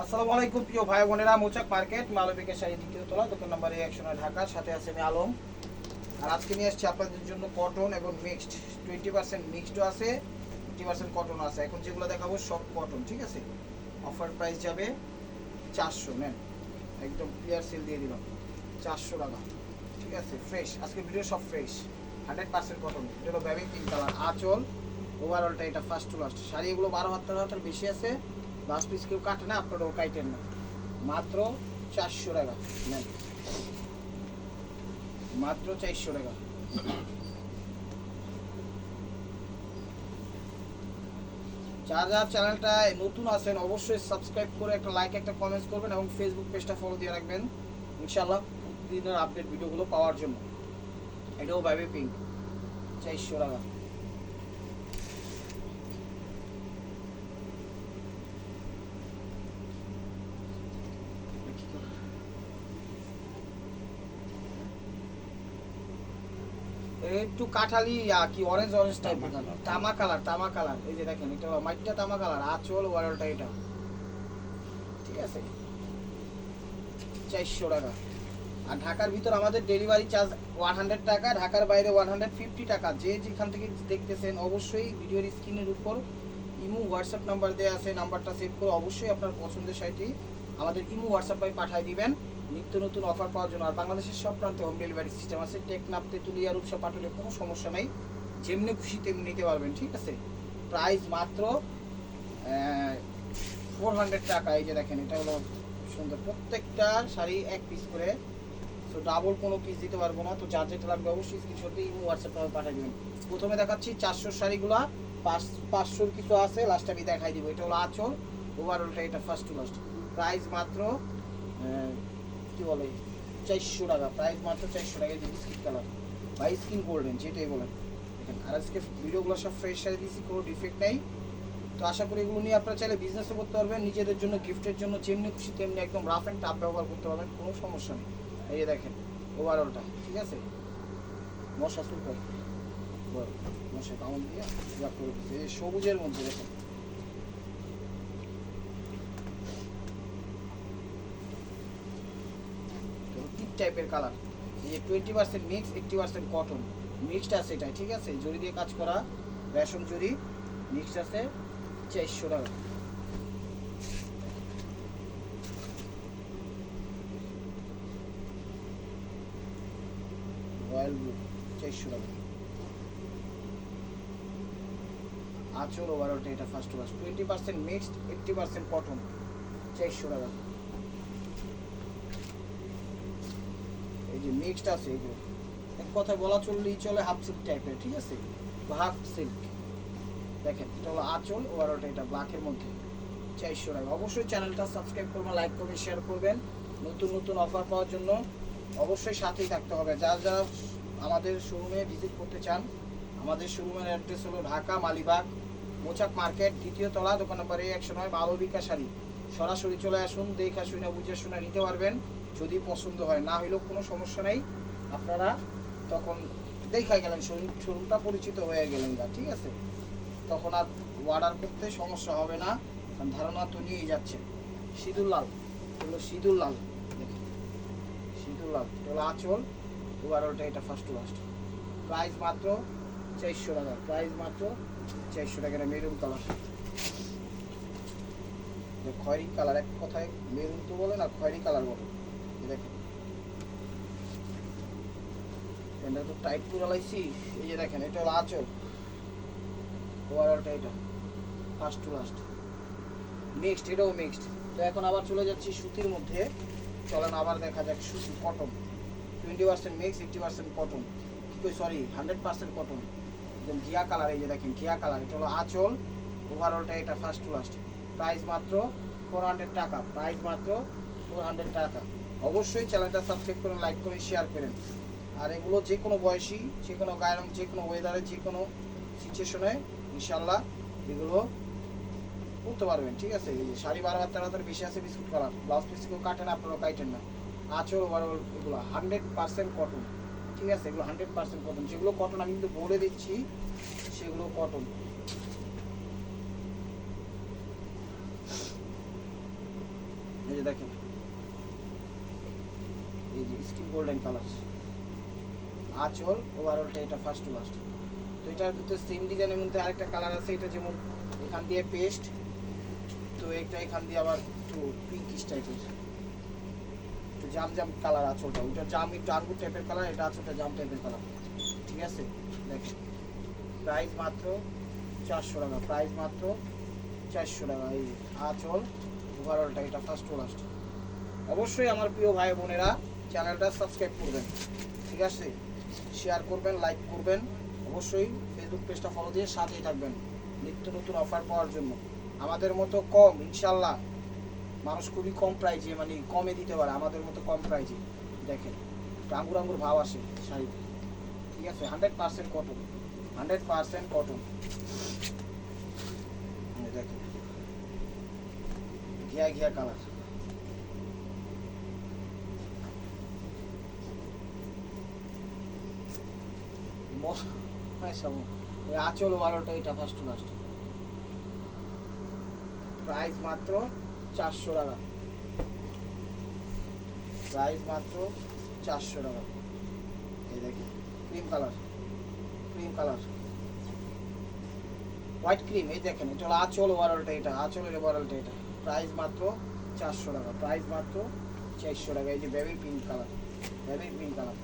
আসসালামু আলাইকুম প্রিয় ভাই বোনেরা, মৌচাক মার্কেট মালবিকা শাড়ি দ্বিতীয় তলা, দোকান নম্বর 109 ঢাকা। সাথে আছে আমি আলম। আর আজকে নিয়ে এসেছি আপনাদের জন্য কটন এবং মিক্সড। 20% মিক্সডও আছে, 50% কটন আছে। এখন যেগুলো দেখাবো সব কটন, ঠিক আছে। অফার প্রাইস যাবে 400, নেন একদম ক্লিয়ার সেল দিয়ে দিলাম 400 টাকা, ঠিক আছে। ফ্রেশ আজকে ভিডিও সব ফ্রেশ, 100% কটন। এটা হলো বেবি পিঙ্ক কালার, আঁচল ওভারঅলটা এটা ফার্স্ট টু লাস্ট। শাড়ি এগুলো 12 হাজার বেশি আছে, লাস্ট পিস কেউ কাটে না, আপনারাও কাটেন না। মাত্র 400 টাকা, নেন মাত্র 400 টাকা। যারা চ্যানেলটা নতুন আছেন অবশ্যই সাবস্ক্রাইব করে একটা লাইক একটা কমেন্টস করবেন এবং ফেসবুক পেজটা ফলো দিয়ে রাখবেন ইনশাআল্লাহ প্রতিদিনের আপডেট ভিডিওগুলো পাওয়ার জন্য। এটাও বেবি পিঙ্ক, 400 টাকা। একটু কাঠালি কি অরেঞ্জ অরেঞ্জ টাইপের, তামা কালার, তামা কালার। এই যে দেখেন এটা মাইটটা তামা কালার, আঁচল ওয়ারলটা এটা, ঠিক আছে। 400 টাকা। আর ঢাকার ভিতর আমাদের ডেলিভারি চার্জ 100 টাকা, ঢাকার বাইরে 150 টাকা। যে যেখান থেকে দেখতেছেন অবশ্যই ভিডিওর স্ক্রিনের উপর ইমো হোয়াটসঅ্যাপ নাম্বার দেওয়া আছে, নাম্বারটা সেভ করে অবশ্যই আপনার পছন্দের শাড়িটি আমাদের ইমো হোয়াটসঅ্যাপে পাঠিয়ে দিবেন নিত্য নতুন অফার পাওয়ার জন্য। আর বাংলাদেশের সব প্রান্তে হোম ডেলিভারি সিস্টেম আছে। টেকনাফ, তেঁতুলিয়া, রূপসা, পাটুলিয়া কোনো সমস্যা নাই, যেমনি খুশি তেমনি নিতে পারবেন, ঠিক আছে। প্রাইস মাত্র 400 টাকা। এই যে দেখেন এটা হলো সুন্দর, প্রত্যেকটা শাড়ি এক পিস করে, তো ডাবল কোনো পিস দিতে পারবো না। তো যার যেটা লাগবে অবশ্যই স্ক্রিনশট দিয়ে ইমো হোয়াটসঅ্যাপে পাঠিয়ে দেবেন। প্রথমে দেখাচ্ছি 400 শাড়িগুলা, 500 কিছু আছে, লাস্টে আমি দেখাই দিব। এটা হলো আঁচল ওভারঅলটা এটা ফার্স্ট টু লাস্ট। প্রাইস মাত্র কি বলে 400 টাকা। প্রাইস মাত্র 400 টাকা। যে বিস্কিট কালার বা স্কিন গোল্ডেন যেটাই বলেন দেখেন। আর আজকে ভিডিওগুলো সব ফ্রেশ শাড়ি দিয়েছি, কোনো ডিফেক্ট নেই। তো আশা করি এগুলো নিয়ে আপনারা চাইলে বিজনেসও করতে পারবেন, নিজেদের জন্য গিফটের জন্য যেমনি খুশি তেমনি একদম রাফ অ্যান্ড টাফ ব্যবহার করতে পারবেন, কোনো সমস্যা নেই। এই যে দেখেন ওভারঅলটা, ঠিক আছে। মশা সুপার মশা কামড় দিয়ে ইয়া করে দিচ্ছে। এই সবুজের মধ্যে দেখেন টিপ টাইপের কালার। এই যে 20% মিক্স, 80% কটন মিক্সড আছে এটা, ঠিক আছে। জরি দিয়ে কাজ করা, রেশম জরি মিক্সড আছে, 400 টাকা। রয়্যাল ব্লু, 400 টাকা। আঁচল ওভারঅলটা এটা ফার্স্ট ক্লাস, 20% মিক্সড, 80% কটন, 400 টাকা। এই যে মিক্সড আছে এগুলো, এক কথায় বলা চললেই চলে হাফ সিল্ক টাইপের, ঠিক আছে, হাফ সিল্ক। দেখেন এটা হলো আঁচল ওভারঅলটা এটা ব্ল্যাকের মধ্যে, 400 টাকা। অবশ্যই চ্যানেলটা সাবস্ক্রাইব করবেন, লাইক করবেন, শেয়ার করবেন। নতুন নতুন অফার পাওয়ার জন্য অবশ্যই সাথেই থাকতে হবে। যারা যারা আমাদের শোরুমে ভিজিট করতে চান, আমাদের শোরুমের অ্যাড্রেস হলো ঢাকা মালিবাগ মৌচাক মার্কেট দ্বিতীয় তলা, দোকান নম্বর 109 মালবিকা শাড়ি। সরাসরি চলে আসুন, দেখা শুনে বুঝে শুনে নিতে পারবেন যদি পছন্দ হয়। না হইলেও কোনো সমস্যা নেই, আপনারা তখন দেখা গেলেন, শোরুমটা পরিচিত হয়ে গেলেন না, ঠিক আছে। তখন আর অর্ডার করতে সমস্যা হবে না, কারণ ধারণা তো নিয়েই যাচ্ছে। সিঁদুর লাল হলো, সিঁদুর লাল দেখেন, সিঁদুর লাল এটা হলো আঁচল ওভারঅলটা এটা ফার্স্ট টু লাস্ট। প্রাইস মাত্র 400 টাকা, প্রাইস মাত্র 400 টাকা। এটা মেরুন কালার, খয়েরি কালার, এক কথায় মেরুন তো বলে না, খয়েরি কালার বলে। দেখেন এটা তো টাইট করে লাইছি। এই যে দেখেন এটা হলো আঁচল ওভারঅলটা এটা ফার্স্ট টু লাস্ট মিক্সড, এটাও মিক্সড। তো এখন আবার চলে যাচ্ছি সুতির মধ্যে, চলেন আবার দেখা যাক সুতি কটন। 20% মিক্স, 80% কটন, কি কই সরি 100% কটন, একদম ঘিয়া কালার। এই যে দেখেন ঘিয়া কালার, এটা হলো আঁচল ওভারঅলটা এটা ফার্স্ট টু লাস্ট। প্রাইস মাত্র 400 টাকা, প্রাইস মাত্র 400 টাকা। অবশ্যই চ্যানেলটা সাবস্ক্রাইব করুন, লাইক করুন, শেয়ার করেন। আর এগুলো যে কোনো বয়সী, যে কোনো গায়ের রং, যে কোনো ওয়েদারে, যে কোনো সিচুয়েশনে ইনশাল্লাহ এগুলো করতে পারবেন, ঠিক আছে। এই যে শাড়ি 12 হাজার বেশি আছে, বিস্কুট কালার, ব্লাউজ পিস কেউ কাটেন, আপনারাও কাটেন না। আঁচল ওভারঅল এগুলো 100% কটন, ঠিক আছে। এগুলো 100% কটন, যেগুলো কটন আমি কিন্তু বলে দিচ্ছি সেগুলো কটন। দেখেন, এই যে স্কিন গোল্ডেন কালার আঁচল, ওভারঅলটা এটা ফার্স্ট টু লাস্ট। তো এটার ভিতরে সেম ডিজাইনের মধ্যে আরেকটা কালার আছে, এটা যেমন এখান দিয়ে পেস্ট, তো এটা এখান দিয়ে আবার একটু পিঙ্কিশ টাইপের, একটু জাম জাম কালার আঁচলটা, ওইটা জাম একটু আঙ্গুর টাইপের কালার, এটা আঁচলটা জাম টাইপের কালার, ঠিক আছে। দেখেন প্রাইস মাত্র 400 টাকা, প্রাইস মাত্র 400 টাকা। এই আঁচল, ওভারঅলটা এটা ফার্স্ট টু লাস্ট। অবশ্যই আমার প্রিয় ভাই বোনেরা চ্যানেলটা সাবস্ক্রাইব করবেন, ঠিক আছে, শেয়ার করবেন, লাইক করবেন, অবশ্যই ফেসবুক পেজটা ফলো দিয়ে সাথেই থাকবেন নিত্য নতুন অফার পাওয়ার জন্য। আমাদের মতো কম, ইনশাল্লাহ মানুষ খুবই কম প্রাইজে, মানে কমে দিতে পারে, আমাদের মতো কম প্রাইজে। দেখেন আঙ্গুর আঙ্গুর ভাব আসে শাড়িতে, ঠিক আছে, 100% কটন, 100% কটন। দেখেন ঘিয়া ঘিয়া কালার, আঁচল ওভারঅলটা এটা ফার্স্ট টু লাস্ট। প্রাইস মাত্র 400 টাকা, প্রাইস মাত্র 400 টাকা। এই দেখেন cream colour, cream colour, white cream, এই দেখেন এটা হলো আঁচল ওভারঅলটা, এটা আঁচলের ওভারঅলটা এটা, প্রাইস মাত্র 400 টাকা, প্রাইস মাত্র 400 টাকা। এই যে baby pink colour, baby pink colour.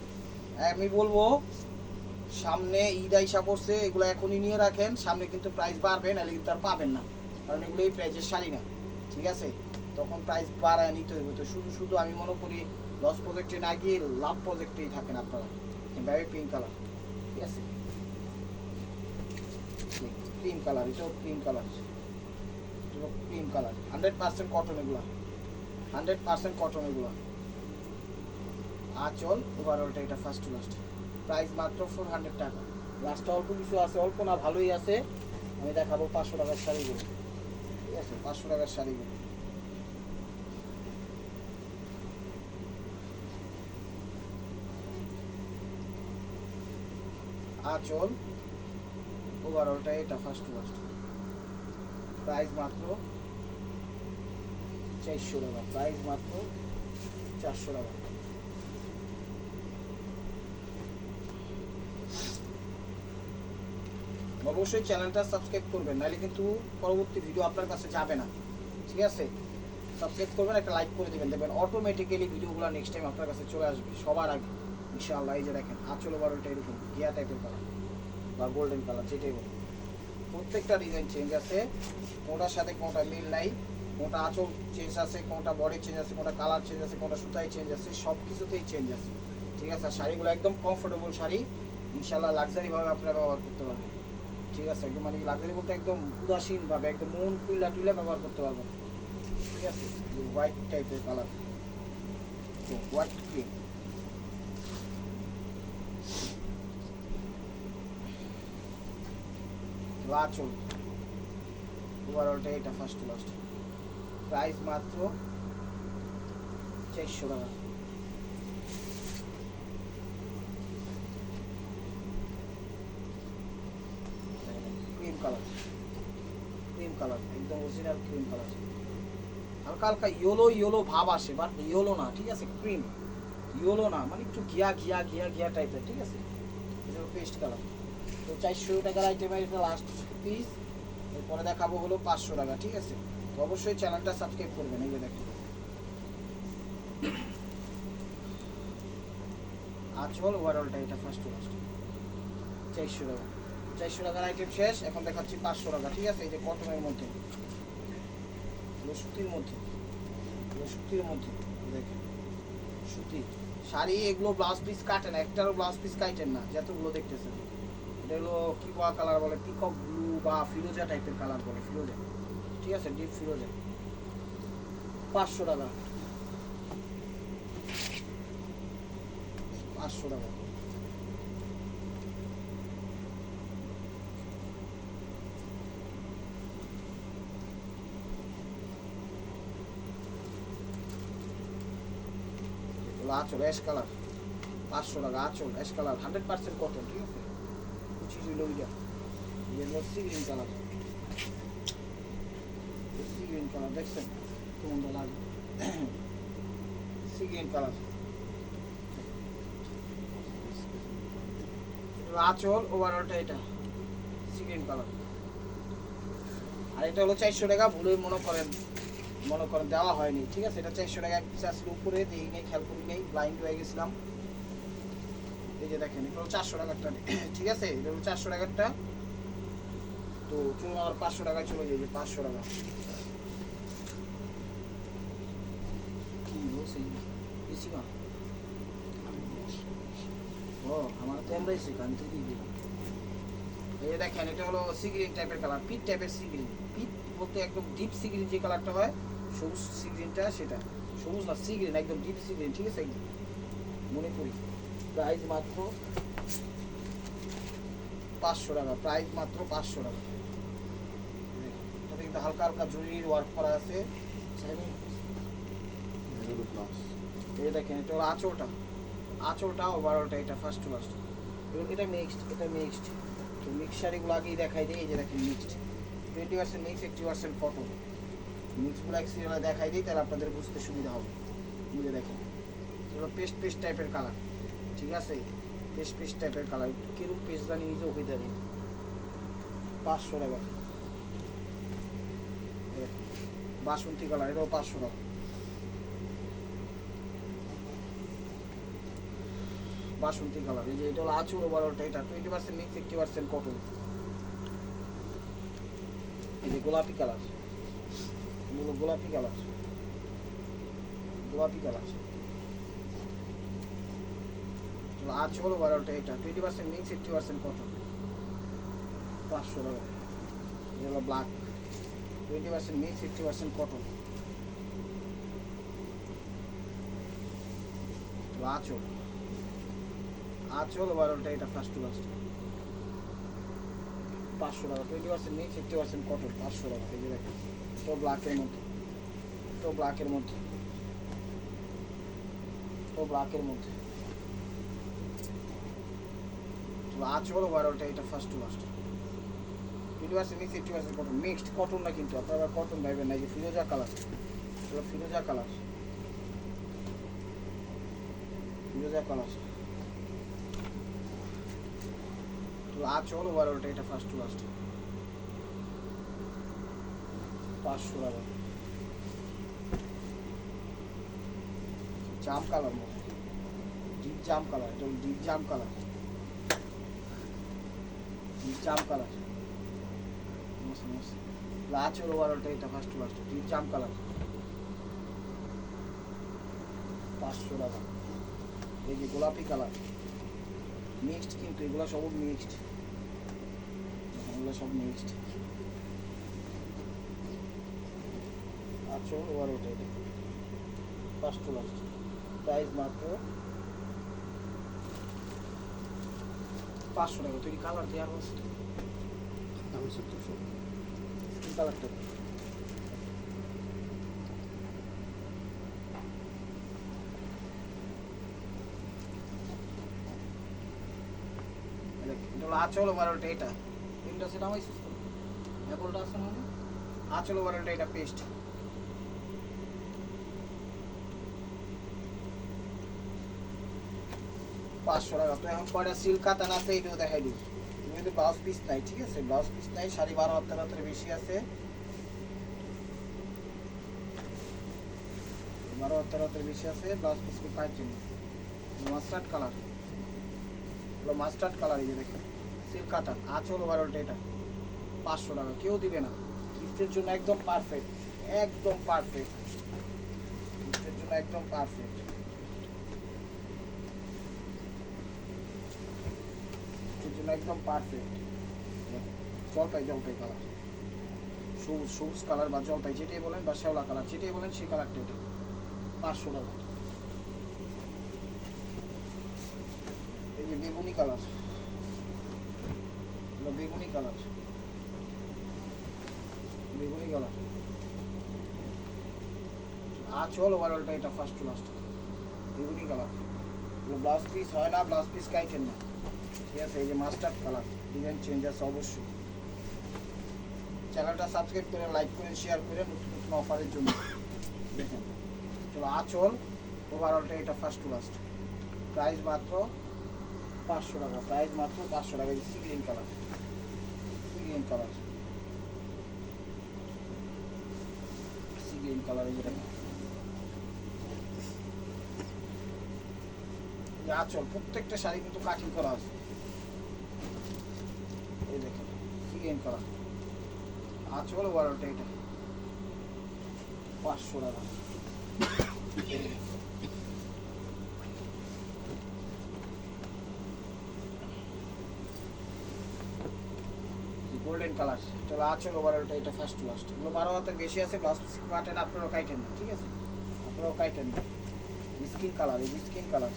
আমি বলবো সামনে ঈদ আইসা পড়ছে, এগুলো এখনই নিয়ে রাখেন, সামনে কিন্তু প্রাইস বাড়বে, নাহলে কিন্তু আর পাবেন না, কারণ এগুলো এই প্রাইজের শাড়ি না, ঠিক আছে, তখন প্রাইস বাড়ায় নিতে হবে। তো শুধু শুধু আমি মনে করি লস প্রজেক্টে না গিয়ে লাভ প্রজেক্টেই থাকেন আপনারা। বেবি পিঙ্ক কালার, ঠিক আছে, ক্রিম কালার, এটাও cream colour, cream colour, 100% cotton এগুলা, 100% কটন এগুলা। আঁচল ওভারঅলটা এটা ফার্স্ট টু লাস্ট, প্রাইস মাত্র 400 টাকা। লাস্টে অল্প কিছু আছে, অল্প না ভালোই আছে, আমি দেখাবো 500 টাকার শাড়িগুলো, ঠিক আছে, 500 টাকার শাড়িগুলো। আঁচল ওভারঅলটা এটা ফার্স্ট টু লাস্ট, প্রাইস মাত্র 400 টাকা, প্রাইস মাত্র 400 টাকা। অবশ্যই চ্যানেলটা সাবস্ক্রাইব করবেন, নাহলে কিন্তু পরবর্তী ভিডিও আপনার কাছে যাবে না, ঠিক আছে। সাবস্ক্রাইব করবেন, একটা লাইক করে দেবেন, দেখবেন অটোমেটিক্যালি ভিডিওগুলো নেক্সট টাইম আপনার কাছে চলে আসবে সবার আগে ইনশাআল্লাহ। এই যে দেখেন আঁচল ওভারঅলটা এরকম ঘিয়া টাইপের কালার বা গোল্ডেন কালার, যেটাই বলুন, প্রত্যেকটা ডিজাইন চেঞ্জ আছে, কোনটার সাথে কোনটা মিল নাই, কোনটা আঁচল চেঞ্জ আছে, কোনটা বডি চেঞ্জ আছে, কোনটা কালার চেঞ্জ আছে, কোনটা সুতায় চেঞ্জ আছে, সব কিছুতেই চেঞ্জ আছে, ঠিক আছে। আর শাড়িগুলো একদম কমফোর্টেবল শাড়ি, ইনশাআল্লাহ লাক্সারিভাবে আপনারা ব্যবহার করতে পারবেন, ঠিক আছে, একদম মানে লাক্সারি বলতে একদম উদাসীনভাবে একদম মন খুইলা টুইলা ব্যবহার করতে পারবেন, ঠিক আছে। হোয়াইট টাইপের কালার, হোয়াইট ক্রিম, আঁচল ওভারঅলটা এটা ফার্স্ট টু লাস্ট, প্রাইস মাত্র 400 টাকা। ক্রিম কালার, ক্রিম কালার, একদম অরিজিনাল ক্রিম কালার, হালকা হালকা ইয়েলো ইয়েলো ভাব আসে, বাট ইয়েলো না, ঠিক আছে, ক্রিম ইয়েলো না, মানে একটু ঘিয়া ঘিয়া ঘিয়া ঘিয়া টাইপের, ঠিক আছে, এটা পেস্ট কালার। তো 400 টাকার আইটেমের এটা লাস্ট পিস, এরপরে দেখাবো হলো 500 টাকা, ঠিক আছে। তো অবশ্যই চ্যানেলটা সাবস্ক্রাইব করবেন। এই যে দেখেন আঁচল ওভারঅলটা এটা ফার্স্ট টু লাস্ট, 400 টাকা। 400 টাকার আইটেম শেষ, এখন দেখাচ্ছি 500 টাকা, ঠিক আছে। এই যে কটনের মধ্যে, সুতির মধ্যে, সুতির মধ্যে দেখেন সুতি শাড়ি, এগুলো ব্লাউজ পিস কাটে না, একটারও ব্লাউজ পিস কাটেন না, যতগুলো দেখতেছেন। এটা হলো কি কালার বলে, পিকক ব্লু বা ফিরোজা টাইপের কালার বলে, ফিরোজা, ঠিক আছে, ডিপ ফিরোজা। 500 টাকা, 500 টাকা। আঁচল অ্যাশ কালার, 500 টাকা। আঁচল অ্যাশ কালার, 100% কটন, ঠিক আছে। কুচি লইয়া yellow sea green colour, sea green colour দেখছেন কেমন লাগবে, সি গ্রিন কালার, আঁচল ওভারঅলটা এটা সি গ্রিন কালার। আর এটা হলো 400 টাকা, ভুলে মনে করেন দেওয়া হয়নি, ঠিক আছে। এটা 400 টাকা আসলে উপরে দিই নেই, খেয়াল করি নেই, ব্লাইন্ড হয়ে গেছিলাম। এই যে দেখেন এটা হলো 400 টাকারটা, ঠিক আছে। এটা হলো 400 টাকারটা। তো চলুন আবার 500 টাকায় চলে যাই, যে 500 টাকা কি বলছি পিসিমা। ও আমার তো আমরাইছি কান থেকে দিলাম। এই দেখেন এটা হলো সি গ্রিন টাইপের কালার, পিট টাইপের সি গ্রিন। পিট বলতে একদম ডিপ সি গ্রিন যে কালারটা হয়, সবুজ সি গ্রিনটা, সেটা সবুজ না, সি গ্রিন, একদম ডিপ সি গ্রিন, ঠিক আছে। মণিপুরি, প্রাইস মাত্র 500 টাকা, প্রাইস মাত্র 500 টাকা। এটা কিন্তু হালকা হালকা জরির ওয়ার্ক করা আছে। এই দেখেন এটা হলো আঁচলটা ওভারঅলটা এটা ফার্স্ট টু লাস্ট। এবং এটা মিক্সড, তো মিক্স শাড়িগুলো আগেই দেখাই দিই। এই যে দেখেন মিক্সড, 20% মিক্স, 80% কটন। মিক্সগুলো এক সিরিয়ালে দেখাই দিই, তাহলে আপনাদের বুঝতে সুবিধা হবে। বুঝে দেখেন এগুলো পেস্ট টাইপের কালার, ঠিক আছে। পেস্ট টাইপের কালার, কিরকম পেস্ট জানি নিজেও হইতে পারি। 500 টাকা। বাসন্তী কালার, এটাও 500 টাকা। বাসন্তী কালার, এই যে এটা হলো আঁচল ওভারঅলটা, এটা 20% মিক্স, 80% কটন। এই যে গোলাপি কালার, গোলাপি কালার, আঁচল ওভারঅলটা এটা 20% মিক্স, 80% কটন। 500 টাকা। এটা হলো ব্ল্যাক, 20% মিক্স, 80% কটন। আঁচল ওভারঅলটা এটা ফার্স্ট টু লাস্ট। 500 টাকা, 20% মিক্স, 80% কটন, 500 টাকা। এই যে দেখেন তো ব্ল্যাকের মধ্যে, আঁচল ওভারঅলটা এটা first to last. 20% mix, 80% cotton, mixed cotton না কিন্তু, আপনারা কটন ভাইবেন না। এই যে ফিরোজা কালার, আঁচল ওভারঅলটা এটা ফার্স্ট টু লাস্ট। 500 টাকা। জাম কালার মতো, ডিপ জাম কালার, এটা ডিপ জাম কালার, আঁচল ওভারঅলটা এটা first to last, deep jam colour. 500 টাকা। এই যে গোলাপি কালার, মিক্সড, কিন্তু এগুলো সব মিক্সড, আঁচল ওভারঅলটা এটা ফার্স্ট টু লাস্ট। প্রাইস মাত্র 500 টাকা। তুই কালার দেওয়ার বস্তু কালারটা আঁচল ওভারঅলটা এটা, তিনটা সেটা আমার অ্যাপলটা আছে না, আঁচল ওভারঅলটা এটা পেস্ট। 500 টাকা। তো এখন কয়টা সিল্ক কাতান আছে এটাও দেখাই দিই। কিন্তু ব্লাউজ পিস নাই, ঠিক আছে, ব্লাউজ পিস নাই। 12.5 হাতের বেশি আছে, 12 হাতের বেশি আছে। ব্লাউজ পিস কি পাইছেন? মাস্টার্ড কালার, এই যে দেখেন সিল্ক কাতান, আঁচল ওভারঅলটা এটা 500 টাকা। কেউ দিবে না, গিফটের জন্য একদম পারফেক্ট, গিফটের জন্য একদম পারফেক্ট। জলপাই কালার, সবুজ কালার বা জলপাই যেটাই বলেন, বা শ্যাওলা কালার যেটাই বলেন, সেই কালারটা এটা 500 টাকা। এই যে বেগুনি কালার, আঁচল ওভারঅলটা এটা ফার্স্ট টু লাস্ট, বেগুনি কালার। ব্লাউজ পিস হয় না, ব্লাউজ পিস কাইটেন না, ঠিক আছে। এই যে মাস্টার্ড কালার, ডিজাইন চেঞ্জ আছে অবশ্যই। চ্যানেলটা সাবস্ক্রাইব করে, লাইক করেন, শেয়ার করেন নতুন অফারের জন্য। দেখেন হলো আঁচল, ওভারঅলটা এটা ফার্স্ট টু লাস্ট। প্রাইস মাত্র 500 টাকা, প্রাইস মাত্র 500 টাকা। Sea green colour, sea green colour, sea green colour. এই যেটা আঁচল, প্রত্যেকটা শাড়ি কিন্তু কাটিং করা আছে। এই দেখেন সি গ্রিন কালার, আঁচল, ওভারঅলটা এটা 500 টাকা। গোল্ডেন কালার, চলো আঁচল, ওভারঅলটা এটা ফার্স্ট টু লাস্ট। এগুলো 12 হাতের বেশি আছে, প্লাস কাটেন, আপনারাও কাটেন না, ঠিক আছে, আপনারাও কাটেন না। স্কিন কালার, এই স্কিন কালার,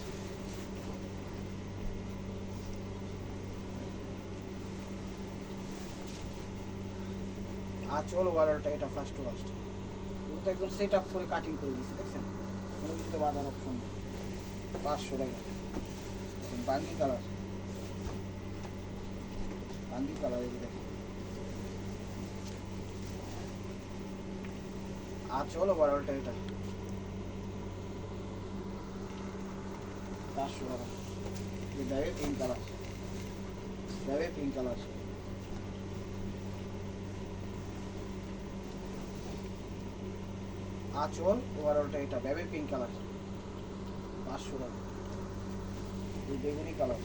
আঁচল, ওভারঅলটা এটা ফার্স্ট টু লাস্ট। কিন্তু একদম সেট আপ করে কাটিং করে দিচ্ছি, দেখছেন, কোনো কিছু বাঁধার অপশন নেই। 500 টাকা। বাঙ্গি কালার, বাঙ্গি কালার, এই দেখেন আঁচল, ওভারঅলটা এটা 500 টাকা। এই দেখে পিঙ্ক কালার, দেখে পিঙ্ক কালার, আঁচল, ওভারঅলটা এটা বেবি পিঙ্ক কালার 500 টাকা। এই বেগুনি কালার,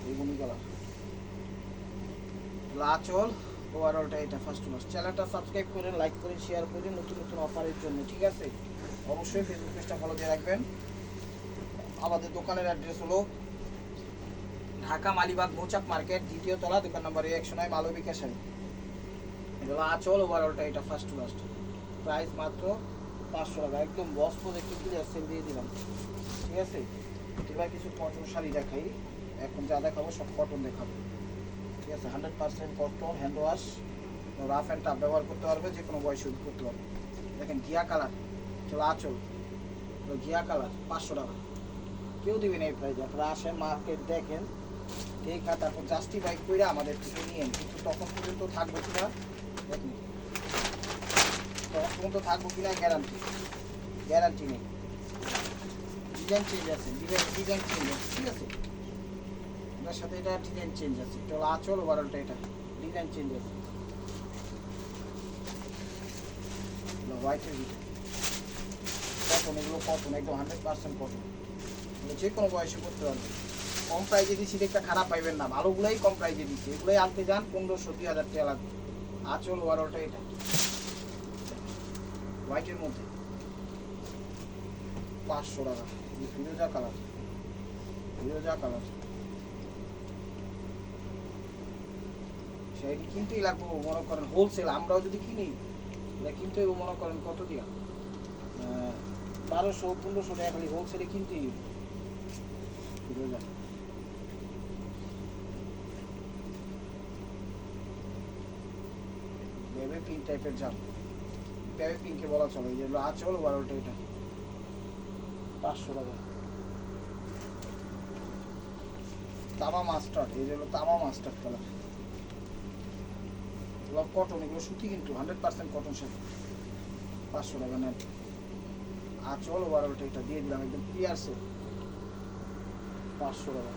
বেগুনি কালার, আঁচল, ওভারঅলটা এটা ফার্স্ট ক্লাস। চ্যানেলটা সাবস্ক্রাইব করেন, লাইক করেন, শেয়ার করেন নতুন নতুন অফারের জন্য, ঠিক আছে। অবশ্যই ফেসবুক পেজটা ফলো দিয়ে রাখবেন। আমাদের দোকানের অ্যাড্রেস হলো ঢাকা মালিবাগ মৌচাক মার্কেট, দ্বিতীয় তলা, দোকান নম্বর 109, মালবিকা শাড়ি। এগুলো আঁচল, ওভারঅলটা এটা ফার্স্ট টু লাস্ট। প্রাইস মাত্র 500 টাকা। একদম বস প্রজেক্ট ক্লিয়ার সেল দিয়ে দিলাম, ঠিক আছে। এবার কিছু কটন শাড়ি দেখাই। এখন যা দেখাবো সব কটন দেখাবো, ঠিক আছে। 100% cotton, hand wash, rough and tough ব্যবহার করতে পারবে, যে কোনো বয়স ইউজ করতে পারবে। দেখেন ঘিয়া কালার, চলো আঁচল, ঘিয়া কালার 500 টাকা। কেউ দিবেন এই প্রাইস, আপনারা আসেন মার্কেট দেখেন, দেখা তারপর জাস্টিফাই করে আমাদের থেকে নিয়েন। কিন্তু তখন পর্যন্ত থাকবো কিনা দেখুন, তখন পর্যন্ত থাকবো কিনা গ্যারান্টি নেই। ডিজাইন চেঞ্জ আছে, ডিজাইন চেঞ্জ আছে, ঠিক আছে। এটার সাথে এটা ডিজাইন চেঞ্জ আছে, চলো আঁচল, ওভারঅলটা এটা ডিজাইন চেঞ্জ আছে। হোয়াইটের ভিতরে কটন, এগুলো কটন, একদম 100% কটন, যে কোনো বয়সে করতে পারবে। কম প্রাইজে দিচ্ছি, দেখতে খারাপ পাইবেন না, ভালোগুলোই কম প্রাইজে দিচ্ছি। এগুলোই আনতে যান 1500-2000 টাকা লাগবে। আঁচল, ওভারঅলটা এটা হোয়াইটের মধ্যে 500 টাকা। ফিরোজা কালার, ফিরোজা কালার, সেটি কিনতেই লাগবো মনে করেন হোলসেল। আমরাও যদি কিনি কিনতে মনে করেন কত দিয়া 1200-1500 টাকা খালি হোলসেলে কিনতেই। ফিরোজা বেবি পিঙ্ক টাইপের জাম, বেবি পিঙ্কে বলা চলে। এই যেগুলো আঁচল, ওভারঅলটা এটা 500 টাকা। তামা মাস্টার্ড, এই যেগুলো তামা মাস্টার্ড কালার, এগুলো কটন, এগুলো সুতি কিন্তু 100% কটন শাড়ি, 500 টাকা নেন। আঁচল, ওভারঅলটা এটা দিয়ে দিলাম, একদম ক্লিয়ার সেল 500 টাকা।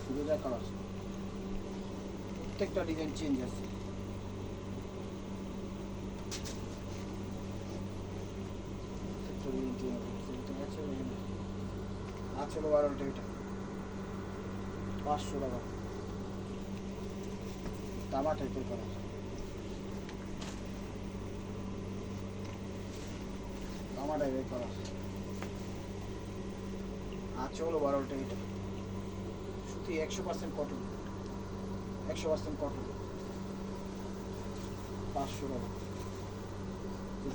ফিরোজা কালার, প্রত্যেকটা ডিজাইন চেঞ্জ আছে। আঁচল, ওভারঅলটা এটা 500 টাকা। তামা টাইপের কালার, তামা টাইপের কালার, আঁচল, ওভারঅলটা এটা সুতি 100% কটন, 100% কটন 500 টাকা।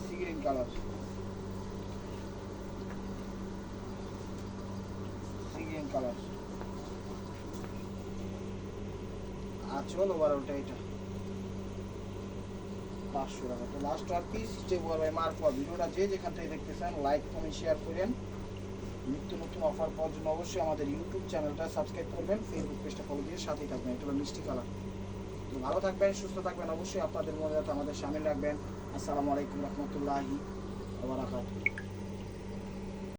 Sea green colour, sea green colour, আঁচল, ওভারঅলটা এটা 500 টাকা। তো লাস্ট আর পিস যে বলবে মার্কওয়া। ভিডিওটা যে যেখান থেকে দেখতেছেন লাইক কমেন্ট শেয়ার করেন, নিত্য নতুন অফার পাওয়ার জন্য অবশ্যই আমাদের ইউটিউব চ্যানেলটা সাবস্ক্রাইব করবেন, ফেসবুক পেজটা ফলো দিয়ে সাথেই থাকবেন। এটা হলো মিষ্টি কালার। তো ভালো থাকবেন, সুস্থ থাকবেন, অবশ্যই আপনাদের মনে আমাদের সামিল রাখবেন। আসসালামু আলাইকুম রহমতুল্লাহি ওয়া বারাকাতুহু।